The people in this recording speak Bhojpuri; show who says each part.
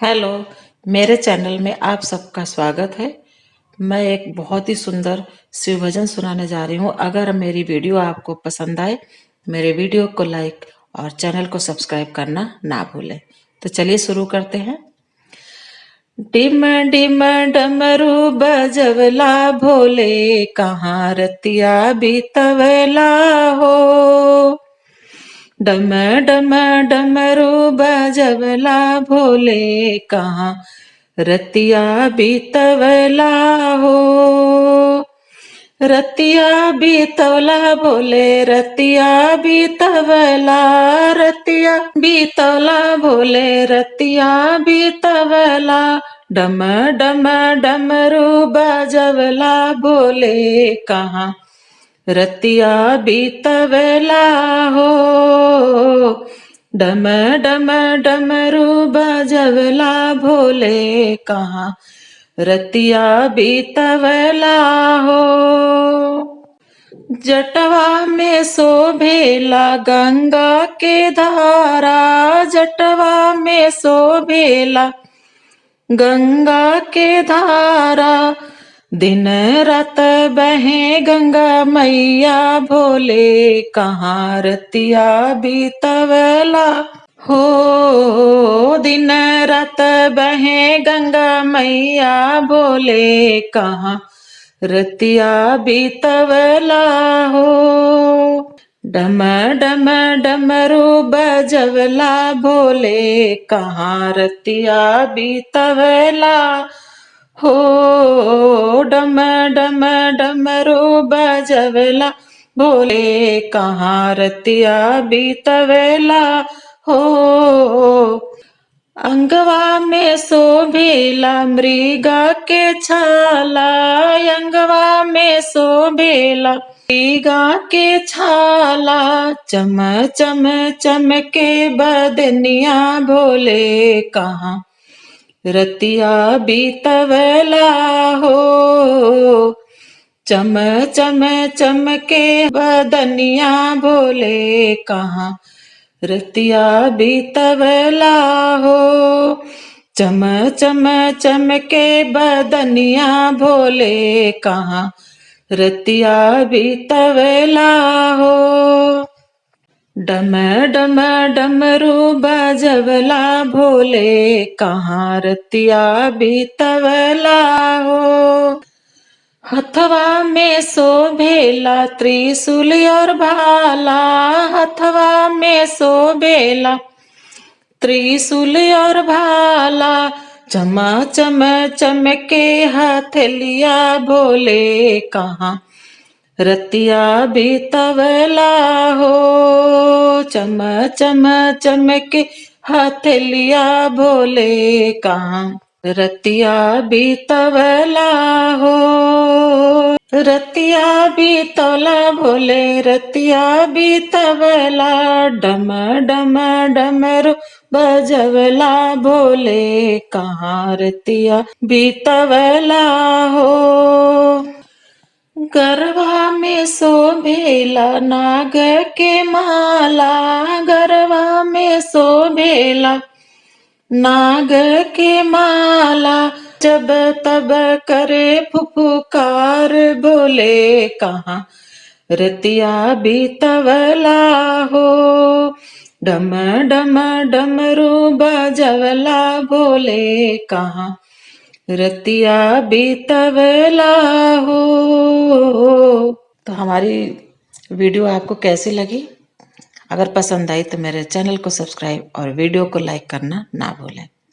Speaker 1: हेलो, मेरे चैनल में आप सबका स्वागत है। मैं एक बहुत ही सुंदर शिव भजन सुनाने जा रही हूँ। अगर मेरी वीडियो आपको पसंद आए, मेरे वीडियो को लाइक और चैनल को सब्सक्राइब करना ना भूलें। तो चलिए शुरू करते हैं। डिम डिम डमरू बजवला भोले, कहाँ रतिया बीतवला हो। डम डम डमरू बजवला भोले, कहाँ रतिया बीतवला हो। रतिया बीतवला भोले, रतिया बीतवला, रतिया बीतवला भोले, रतिया बीतवला। डम डम डमरू बजवला भोले, कहाँ रतिया बीतवला हो। डम डम डमरू बजवला भोले, कहाँ रतिया बीतवला हो। जटवा में शोभेला गंगा के धारा, जटवा में शोभेला गंगा के धारा। दिन रात बहे गंगा मैया भोले, कहाँ रतिया बीतवला हो। दिन रात बहे गंगा मैया भोले, कहाँ रतिया बीतवला हो। डम डम डमरू बजवला भोले, कहाँ रतिया बीतवला हो। डम डम डमरू बजवला भोले, कहाँ रतिया बीतवला हो। अंगवा में शोभेला मृगा के छाला, अंगवा में शोभेला मृगा के छाला। चम चम चमके बदनिया भोले, कहाँ रतिया बीतवला हो। चम चम चमके बदनिया भोले, कहाँ रतिया बीतवला हो। चम चम चमके बदनिया भोले, कहाँ रतिया बीतवला हो। डम डम डमरू बजवला भोले, कहाँ रतिया बीतवला हो। हथवा में शोभेला त्रिशूल और भाला, हथवा में शोभेला त्रिशूल और भाला। चमा चम चमके हथेलिया भोले, कहाँ रतिया बीतवला हो। चम चम चमके हथेलिया भोले, कहाँ रतिया बीतवला हो। रतिया बीतवला भोले, रतिया बीतवला। डम डम डमरू बजवला भोले, कहाँ रतिया बीतवला हो। गरवा में शोभेला नाग के माला, गरवा में शोभेला नाग के माला। जब तब करे फुफकार भोले, कहाँ रतिया बीतवला हो। डम डम डमरू बजवला भोले, कहाँ रतिया बीतवला हो। तो हमारी वीडियो आपको कैसी लगी? अगर पसंद आई तो मेरे चैनल को सब्सक्राइब और वीडियो को लाइक करना ना भूलें।